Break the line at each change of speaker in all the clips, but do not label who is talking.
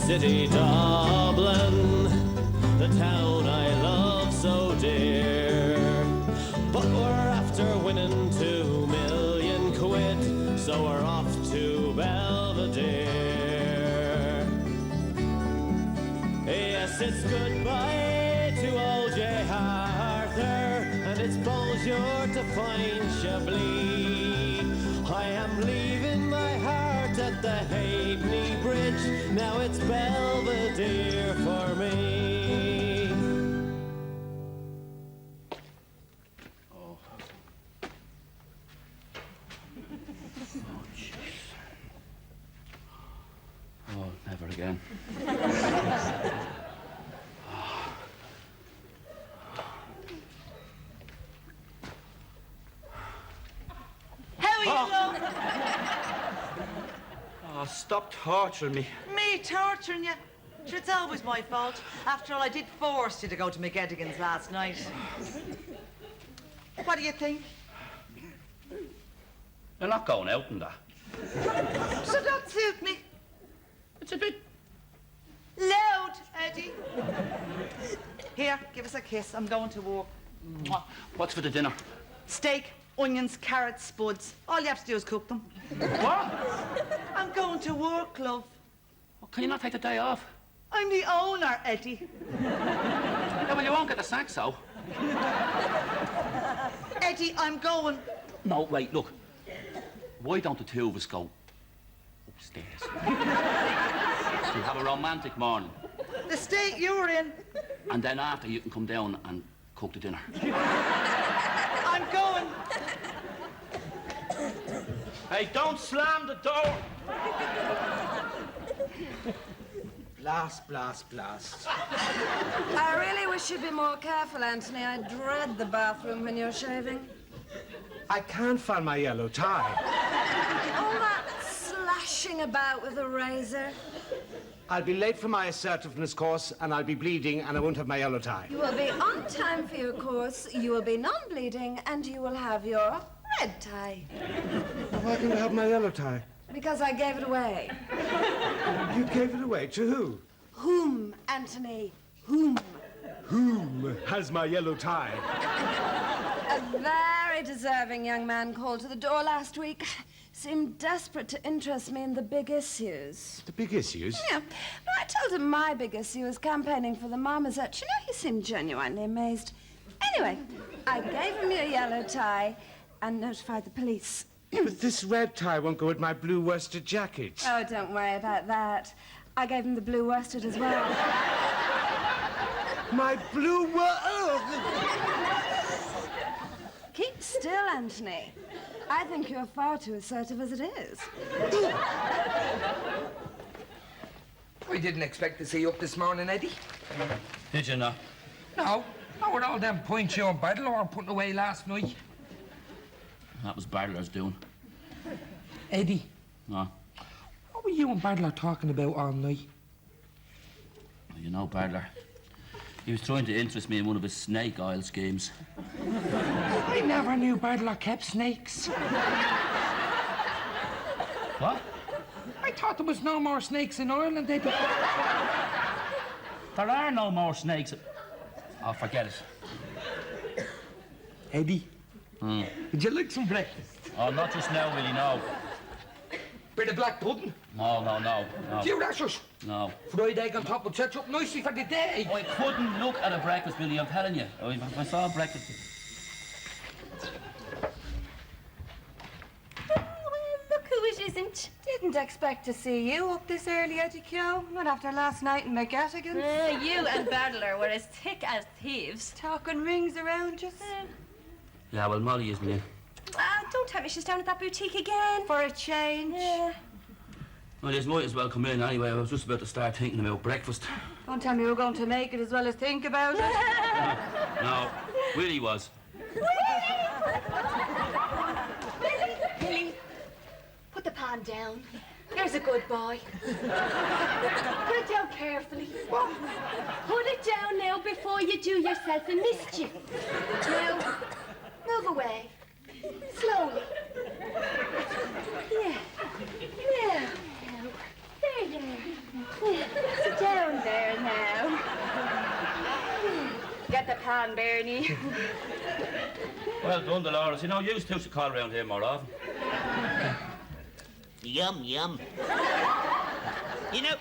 city Dublin, the town I love so dear. But we're after winning 2 million quid, so we're off to Belvedere. Yes, it's goodbye to old J. Arthur, and it's bonjour to fine Chablis. I am leaving my heart at the Halfpenny Bridge, now it's Belvedere for me.
Oh, jeez. Oh, never again.
Oh, stop torturing me.
Me torturing you? Sure, it's always my fault. After all, I did force you to go to McGettigan's last night. What do you think?
You're not going out in that.
So don't suit me.
It's a bit...
Loud, Eddie. Here, give us a kiss. I'm going to work. Mwah.
What's for the dinner?
Steak, onions, carrots, spuds. All you have to do is cook them.
What?
I'm going to work, love.
Well, can you not take the day off?
I'm the owner, Eddie.
Yeah, well, you won't get the sack, so.
Eddie, I'm going.
No, wait, look. Why don't the two of us go upstairs? We'll have a romantic morning.
The state you were in.
And then after, you can come down and cook the dinner.
I'm going.
Hey, don't slam the door. Blast, blast, blast.
I really wish you'd be more careful, Anthony. I dread the bathroom when you're shaving.
I can't find my yellow tie.
All that slashing about with a razor.
I'll be late for my assertiveness course, and I'll be bleeding, and I won't have my yellow tie.
You will be on time for your course, you will be non-bleeding, and you will have your red tie.
Why can't I have my yellow tie?
Because I gave it away.
You gave it away to who?
Whom, Anthony? Whom?
Whom has my yellow tie?
A very deserving young man called to the door last week. Seemed desperate to interest me in the big issues.
The big issues?
Yeah. But I told him my big issue was campaigning for the Marmoset. You know, he seemed genuinely amazed. Anyway, I gave him your yellow tie and notified the police.
But this red tie won't go with my blue worsted jacket.
Oh, don't worry about that. I gave him the blue worsted as well.
My blue
Keep still, Anthony. I think you're far too assertive as it is.
I didn't expect to see you up this morning, Eddie.
Did you not?
No. Not with all them points you and Bartler were putting away last night.
That was Bartler's doing.
Eddie.
No.
What were you and Bartler talking about all night?
Well, you know Bartler. He was trying to interest me in one of his snake oil schemes.
I never knew Bartler kept snakes.
What?
I thought there was no more snakes in Ireland, Eddie.
There are no more snakes. Oh, forget it.
Eddie. Would you like some breakfast?
Oh, not just now, Willie, no.
Bit of black pudding?
No.
Few rashers?
No.
Fried egg on top would set you up nicely for the day.
I couldn't look at a breakfast, Willie, I'm telling you. If I saw a breakfast...
Look who it isn't. Didn't expect to see you up this early, Eddie Kyo. Not after last night in McGettigan's.
You and Bartler were as thick as thieves.
Talking rings around us.
Yeah, well, Molly isn't in.
Don't tell me she's down at that boutique again.
For a change.
Yeah.
Well, you might as well come in anyway. I was just about to start thinking about breakfast.
Don't tell me we're going to make it as well as think about it.
No, Willie was.
Billy, put the pan down. There's a good boy. Put it down carefully. Put it down now before you do yourself a mischief. Now, move away. Slowly. Yeah. There you are.
on, Bernie.
Well done, Dolores. You know, you two should call around here more often.
Yum, yum. You know,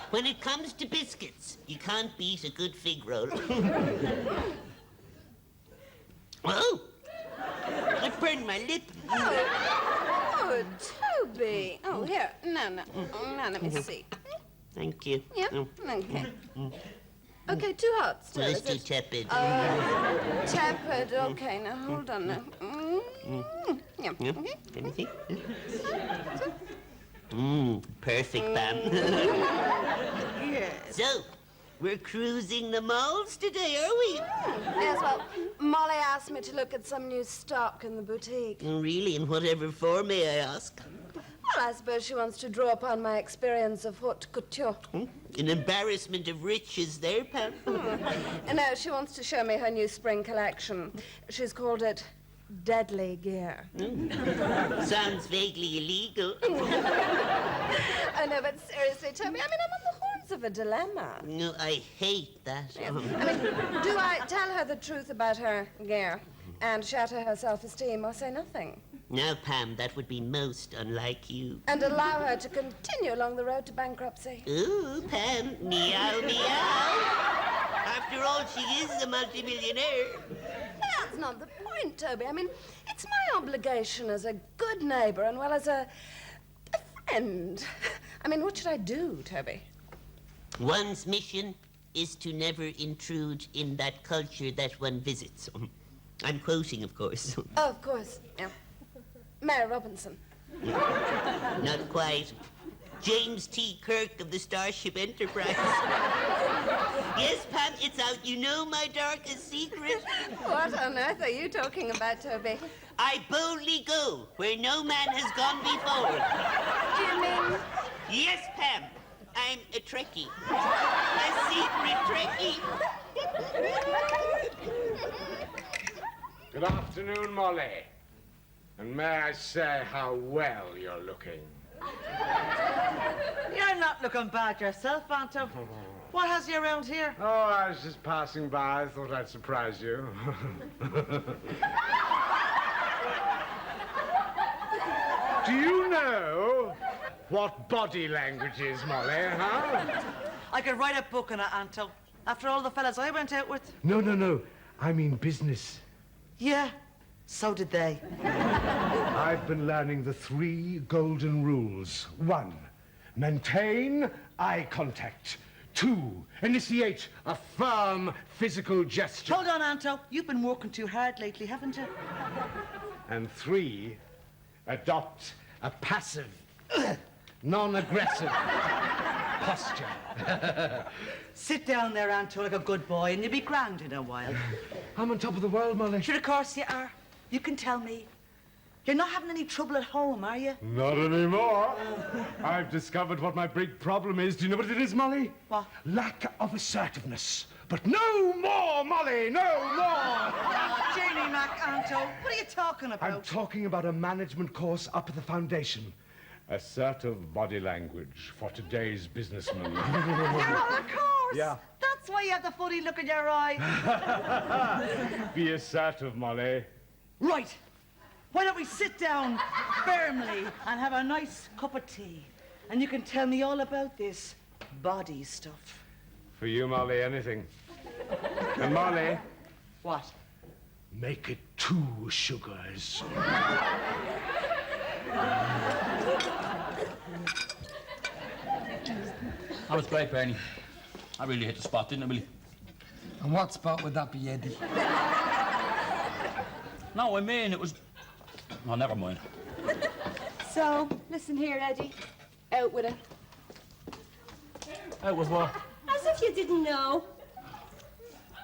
when it comes to biscuits, you can't beat a good fig roll. Oh! I burned my lip.
Oh, Toby. Oh, here. No, let me see.
Thank you.
Yeah, okay. Okay, too hot still,
Well,
is
it's too
it?
tepid.
Tepid, okay, now hold on now. Yeah,
Yeah.
okay.
Anything? Perfect, Pam.
Yes.
So, we're cruising the malls today, are we?
Yes, well, Molly asked me to look at some new stock in the boutique.
Really, in whatever form, may I ask?
Well, I suppose she wants to draw upon my experience of haute couture.
An embarrassment of riches there, Pam.
And now she wants to show me her new spring collection. She's called it Deadly Gear.
Sounds vaguely illegal.
I know, but seriously, Toby, I mean, I'm on the horns of a dilemma.
No, I hate that.
Yes. I mean, do I tell her the truth about her gear and shatter her self-esteem, or say nothing?
Now, Pam, that would be most unlike you.
And allow her to continue along the road to bankruptcy?
Ooh, Pam, meow, meow. After all, she is a multimillionaire.
That's not the point, Toby. I mean, it's my obligation as a good neighbor and, well, as a friend. I mean, what should I do, Toby?
One's mission is to never intrude in that culture that one visits. I'm quoting, of course.
Oh, of course, yeah. Mary Robinson.
Not quite. James T. Kirk of the Starship Enterprise. Yes, Pam, it's out. You know my darkest secret.
What on earth are you talking about, Toby?
I boldly go where no man has gone before.
Do you mean...
Yes, Pam. I'm a Trekkie. A secret Trekkie.
Good afternoon, Molly. And may I say how well you're looking.
You're not looking bad yourself, Anto. What has you around here?
Oh, I was just passing by. I thought I'd surprise you. Do you know what body language is, Molly, huh?
I could write a book on it, Anto. After all the fellas I went out with.
No. I mean business.
Yeah, so did they.
I've been learning the 3 golden rules. 1, maintain eye contact. 2, initiate a firm physical gesture.
Hold on, Anto. You've been working too hard lately, haven't you?
And 3, adopt a passive, non-aggressive posture.
Sit down there, Anto, like a good boy, and you'll be grand in a while.
I'm on top of the world, Molly.
Sure, of course you are. You can tell me. You're not having any trouble at home, are you?
Not anymore. I've discovered what my big problem is. Do you know what it is, Molly?
What?
Lack of assertiveness. But no more, Molly, no more!
Janie Mac, Anto, what are you talking about?
I'm talking about a management course up at the foundation. Assertive body language for today's businessman.
You're on a course!
Yeah.
That's why you have the funny look in your eye.
Be assertive, Molly.
Right. Why don't we sit down firmly and have a nice cup of tea? And you can tell me all about this body stuff.
For you, Molly, anything. And Molly,
What?
make it 2 sugars.
That was great, Bernie. I really hit the spot, didn't I, Willie?
And what spot would that be, Eddie?
No, I mean, it was... Oh, never mind.
So, listen here, Eddie. Out with it.
Out with what?
As if you didn't know.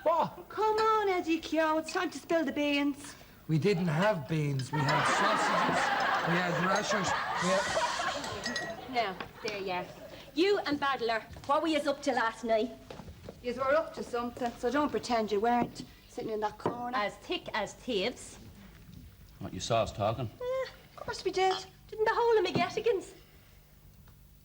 What?
Come on, Eddie Kyo. It's time to spill the beans.
We didn't have beans. We had sausages. We had rashers. We had...
Now, there you are. You and Badler, what were you up to last night?
You were up to something, so don't pretend you weren't. Sitting in that corner.
As thick as thieves.
What, you saw us talking?
Of course we did.
Didn't the whole of me get against?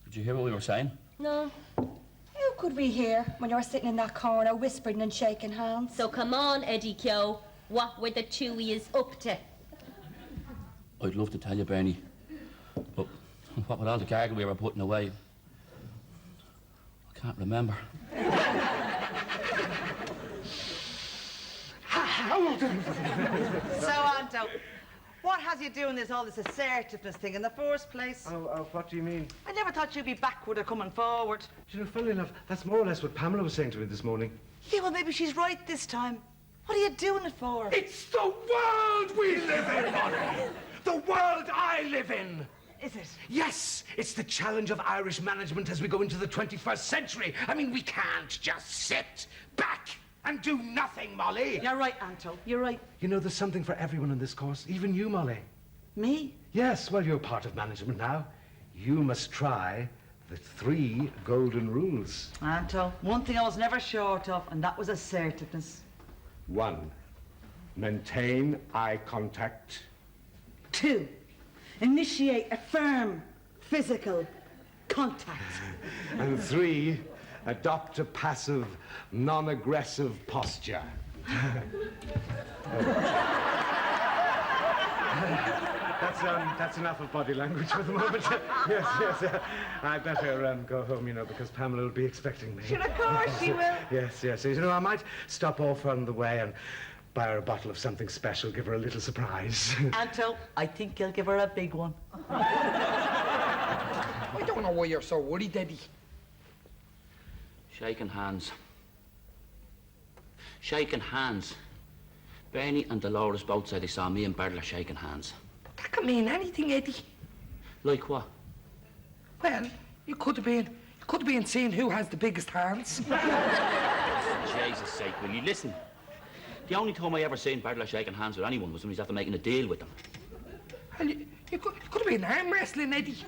Did you hear what we were saying?
No.
You could we hear when you were sitting in that corner whispering and shaking hands?
So come on, Eddie Kyo. What were the two is up to?
I'd love to tell you, Bernie, but what with all the cargo we were putting away, I can't remember.
So, Anto, what has you doing all this assertiveness thing in the first place?
Oh, what do you mean?
I never thought you'd be backward or coming forward.
You know, funnily enough, that's more or less what Pamela was saying to me this morning.
Yeah, well, maybe she's right this time. What are you doing it for?
It's the world we live in, Molly! The world I live in!
Is it?
Yes, it's the challenge of Irish management as we go into the 21st century. I mean, we can't just sit back and do nothing, Molly.
You're right, Anto. You're right.
You know, there's something for everyone in this course, even you, Molly.
Me?
Yes, well, you're part of management now. You must try the 3 golden rules.
Anto, one thing I was never short of, and that was assertiveness.
1, maintain eye contact.
2, initiate a firm physical contact.
And 3, adopt a passive, non-aggressive posture. That's enough of body language for the moment. Yes. I better go home, you know, because Pamela will be expecting me.
Sure, of course she will.
Yes. You know, I might stop off on the way and buy her a bottle of something special, give her a little surprise.
Anto, I think you'll give her a big one.
I don't know why you're so worried, Eddie.
Shaking hands. Shaking hands. Bernie and Dolores both said they saw me and Berdler shaking hands.
That could mean anything, Eddie.
Like what?
Well, you could have been seeing who has the biggest hands.
Jesus sake, will you listen? The only time I ever seen Berdler shaking hands with anyone was when he was after making a deal with them.
Well, you could have been arm wrestling, Eddie.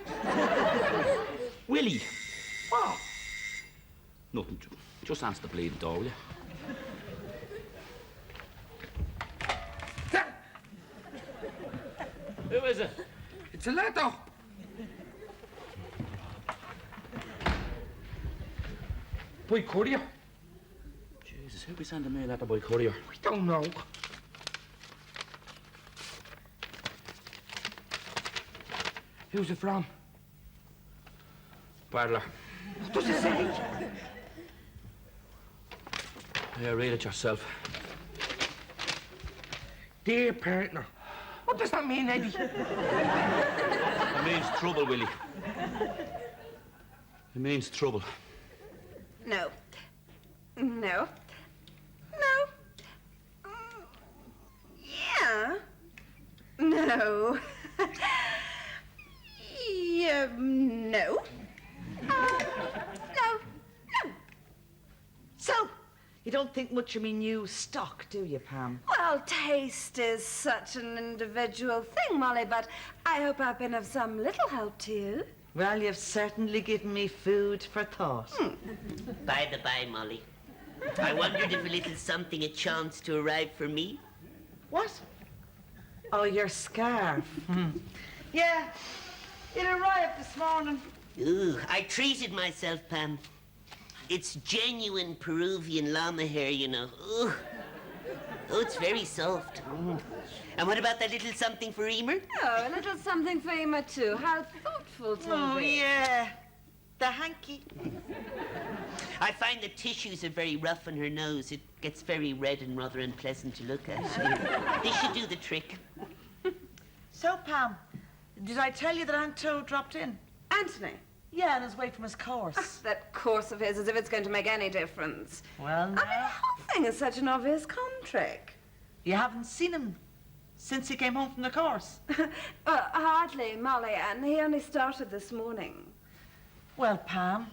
Willie!
What?
Nothing. Just answer the bleeding door, will you? Who is it?
It's a lad, though. By courier.
Jesus, who'll be sending me a letter by courier?
We don't know. Who's it from?
Berdler.
What does it say?
Yeah, read it yourself.
Dear partner. What does that mean, Eddie?
It means trouble, Willie. It means trouble.
No. Yeah. No. Yeah, no. No.
So, you don't think much of me new stock, do you, Pam?
Well, taste is such an individual thing, Molly, but I hope I've been of some little help to you.
Well, you've certainly given me food for thought.
By the by, Molly, I wondered if a little something had chanced to arrive for me.
What? Oh, your scarf. Yeah, it arrived this morning.
Ooh, I treated myself, Pam. It's genuine Peruvian llama hair, you know. Ooh. Oh, it's very soft. And what about that little something for Emer?
Oh, a little something for Emma, too. How thoughtful, Toby.
Oh, yeah. The hanky.
I find the tissues are very rough on her nose. It gets very red and rather unpleasant to look at. This should do the trick.
So, Pam, did I tell you that Anto dropped in?
Anthony.
Yeah, on his way from his course.
That course of his, as if it's going to make any difference.
Well,
I mean,
now,
the whole thing is such an obvious con trick.
you haven't seen him since he came home from the course.
Hardly, Molly, and he only started this morning.
Well, Pam,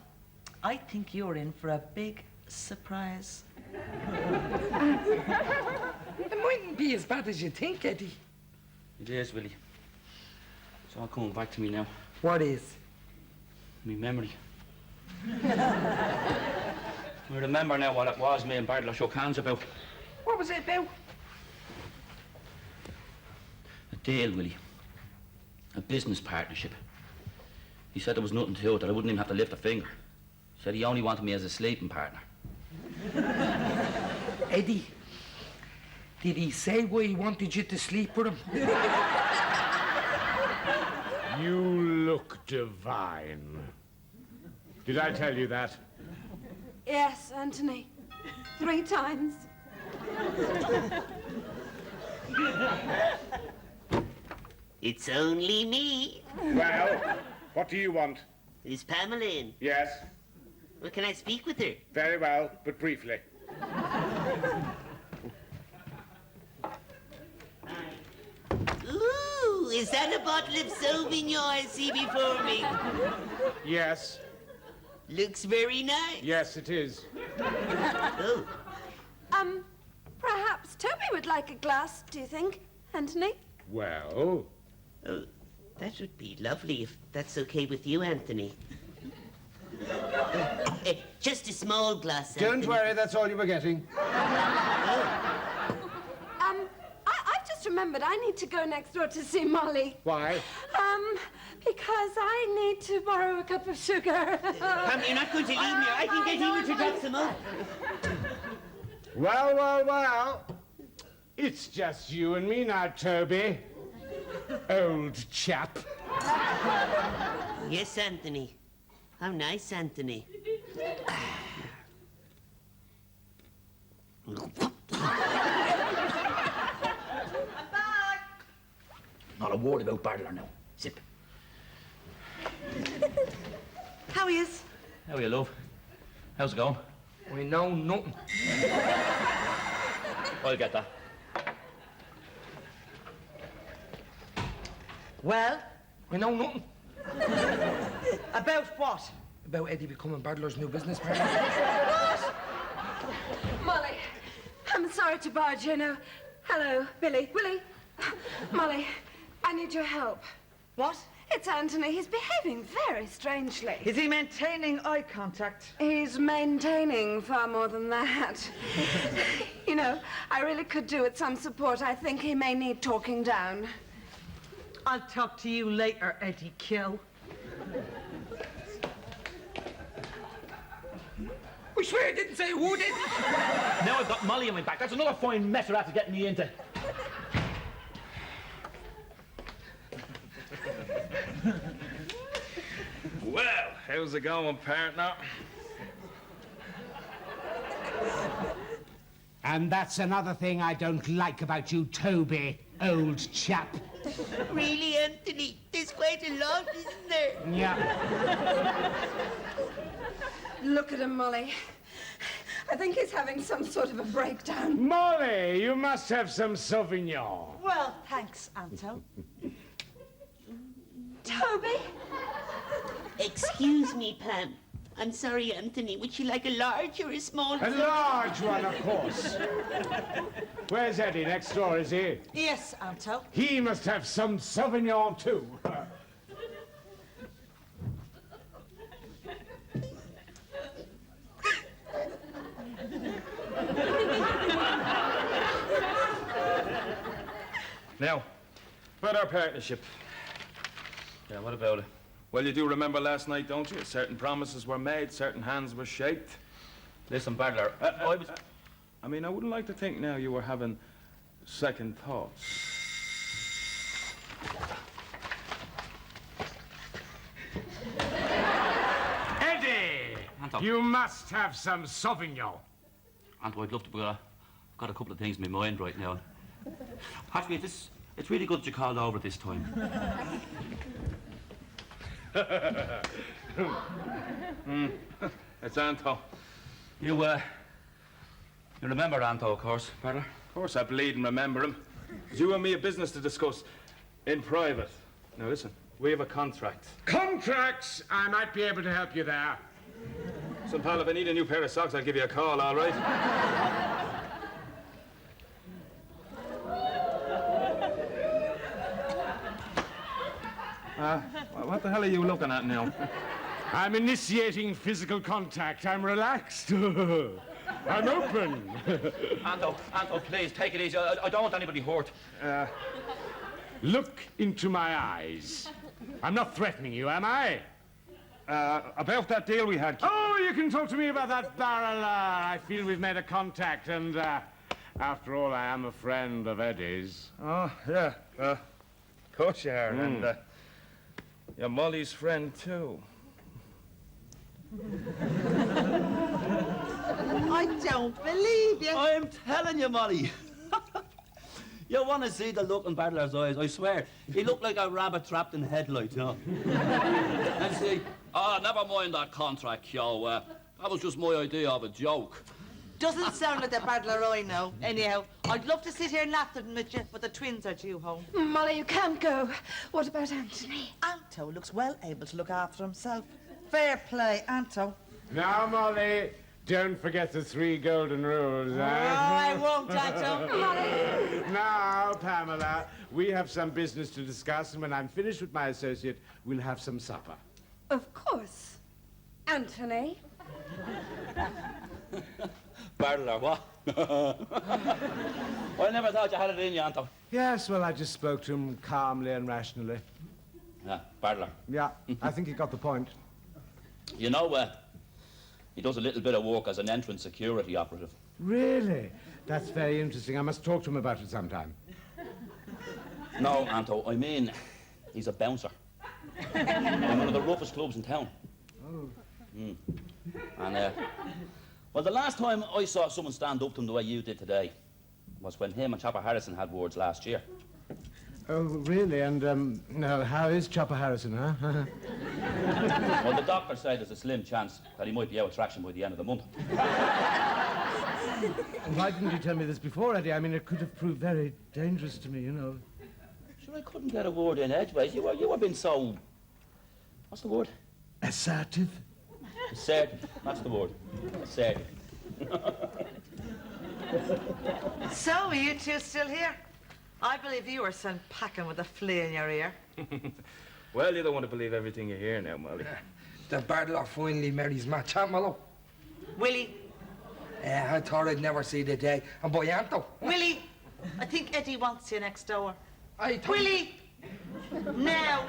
I think you're in for a big surprise.
It mightn't be as bad as you think, Eddie.
It is, Willie. It's all coming back to me now.
What is?
Me memory. I remember now what it was me and Berdler shook hands about.
What was it about?
A deal, Willie. A business partnership. He said there was nothing to it, that I wouldn't even have to lift a finger. Said he only wanted me as a sleeping partner.
Eddie, did he say why he wanted you to sleep with him?
You look divine. Did I tell you that?
Yes, Anthony. 3 times.
It's only me.
Well, what do you want?
Is Pamela in?
Yes.
Well, can I speak with her?
Very well, but briefly.
Ooh, is that a bottle of Sauvignon I see before me?
Yes.
Looks very nice.
Yes, it is.
Oh,
Perhaps Toby would like a glass, do you think, Anthony?
Well,
oh, that would be lovely if that's okay with you, Anthony. Just a small glass,
don't
Anthony.
worry, that's all you were getting.
I've just remembered I need to go next door to see Molly.
Why?
Because I need to borrow a cup of sugar.
Pam, you're not going to leave me. I can get Eva to drop some up.
Well, well, well. It's just you and me now, Toby. Old chap.
Yes, Anthony. How nice, Anthony.
Not a word about Bartler now. Zip.
How he is?
How are you, love? How's it going?
We know nothing.
I'll get that.
Well,
We know nothing.
about what?
About Eddie becoming Badler's new business partner.
Molly, I'm sorry to barge you now. Hello, Billy. Willie. Molly, I need your help.
What?
It's Anthony. He's behaving very strangely.
Is he maintaining eye contact?
He's maintaining far more than that. You know, I really could do with some support. I think he may need talking down.
I'll talk to you later, Eddie Kill.
We swear I didn't say a word, Eddie.
Now I've got Molly on my back. That's another fine mess you're after getting me into.
Well, how's it going, partner?
And that's another thing I don't like about you, Toby, old chap.
Really, Anthony? There's quite a lot, isn't there?
Yeah.
Look at him, Molly. I think he's having some sort of a breakdown.
Molly, you must have some Sauvignon.
Well, thanks, Anto.
Toby?
Excuse me, Pam. I'm sorry, Anthony. Would you like a large or a small?
A large one, of course. Where's Eddie? Next door, is he?
Yes, Anto.
He must have some Sauvignon, too.
Now, about our partnership.
Yeah, what about it?
Well, you do remember last night, don't you? Certain promises were made, certain hands were shaked.
Listen, Bartler,
I mean, I wouldn't like to think now you were having second thoughts.
Eddie!
Anto.
You must have some Sauvignon.
Anto, I'd love to, but I've got a couple of things in my mind right now. Actually, it's really good that you called over this time.
It's Anto.
You remember Anto, of course, Bartler?
Of course I bleed and remember him. It's you and me a business to discuss in private. Now listen, we have a contract.
Contracts! I might be able to help you there.
Listen, pal, if I need a new pair of socks, I'll give you a call, all right? What the hell are you looking at now?
I'm initiating physical contact. I'm relaxed. I'm open.
Anto, please, take it easy. I don't want anybody hurt.
Look into my eyes. I'm not threatening you, am I?
About that deal we had.
Oh, you can talk to me about that barrel. I feel we've made a contact, and after all, I am a friend of Eddie's.
Oh, yeah. Of course you are. And you're Molly's friend, too.
I don't believe you.
I'm telling you, Molly. You want to see the look in Battler's eyes, I swear. He looked like a rabbit trapped in headlights, you know. And see, never mind that contract, yo. That was just my idea of a joke.
Doesn't sound like the battler I know. Anyhow, I'd love to sit here and laugh at you, but the twins are due home.
Molly, you can't go. What about Anthony?
Anto looks well able to look after himself. Fair play, Anto.
Now, Molly, don't forget the 3 golden rules.
Oh, I won't, Anto.
Now, Pamela, we have some business to discuss, and when I'm finished with my associate, we'll have some supper.
Of course. Anthony?
Battler, what? I never thought you had it in you, Anton.
Yes, well, I just spoke to him calmly and rationally.
Yeah, Battler.
Yeah, I think he got the point.
You know, he does a little bit of work as an entrance security operative.
Really? That's very interesting. I must talk to him about it sometime.
No, Anto, I mean, he's a bouncer. In one of the roughest clubs in town.
Oh.
And, well, the last time I saw someone stand up to him the way you did today was when him and Chopper Harrison had words last year.
Oh, really? And, no, how is Chopper Harrison, huh?
Well, the doctor said there's a slim chance that he might be out of traction by the end of the month.
Why didn't you tell me this before, Eddie? I mean, it could have proved very dangerous to me, you know.
Sure, I couldn't get a word in edgeways. You were being so... What's the word?
Assertive?
Assertive. That's the word. Assertive.
So, are you two still here? I believe you were sent packing with a flea in your ear.
Well, you don't want to believe everything you hear now, Molly.
The battler finally met his match, huh, Mallow?
Willie,
I thought I'd never see the day. And boy, Anto.
Willie, I think Eddie wants you next door.
I think...
Willie, now.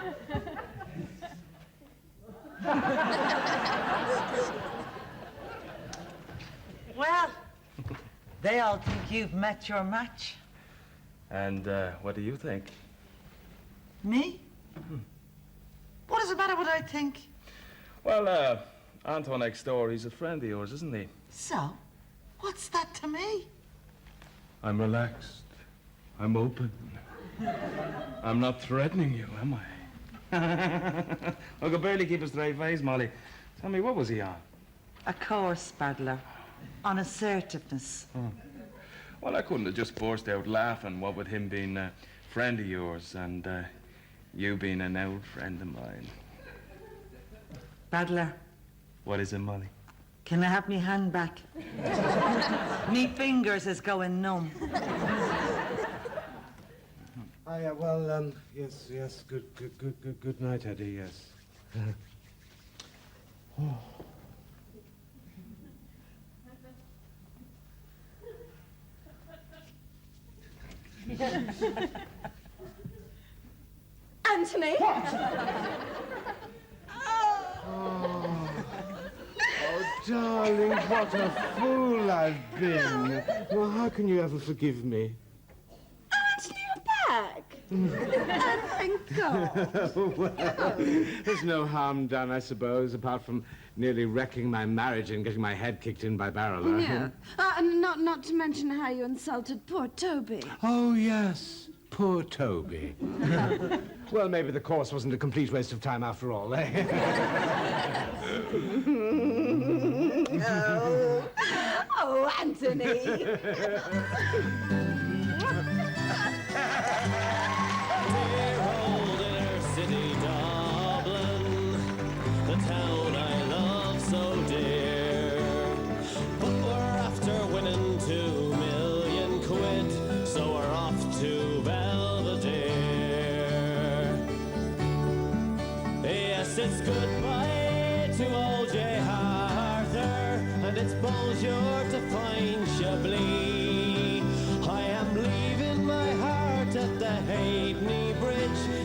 Well, they all think you've met your match.
And what do you think?
Me? What does it matter what I think?
Well, Anton next door, he's a friend of yours, isn't he?
So, what's that to me?
I'm relaxed. I'm open. I'm not threatening you, am I? I could barely keep a straight face, Molly. Tell me, what was he on?
A course, Battler. On assertiveness.
Oh. Well, I couldn't have just burst out laughing, what with him being a friend of yours and you being an old friend of mine.
Battler,
What is it, Molly?
can I have me hand back? Me fingers is going numb.
Well, yes, good night, Eddie, yes.
Anthony?
Oh, darling, what a fool I've been. Well, how can you ever forgive me?
Anthony, you're back. Oh, thank God.
Well, there's no harm done, I suppose, apart from nearly wrecking my marriage and getting my head kicked in by Barrel.
Yeah. And not to mention how you insulted poor Toby.
Oh, yes. Poor Toby. Well, maybe the course wasn't a complete waste of time after all, eh?
Oh, Anthony.
Dear old inner city Dublin, the town I love so dear. But we're after winning 2 million quid, so we're off to Belvedere. Yes, it's goodbye to old J. Arthur, and it's bonjour to fine Chablis. I am leaving my heart at the Halfpenny Bridge,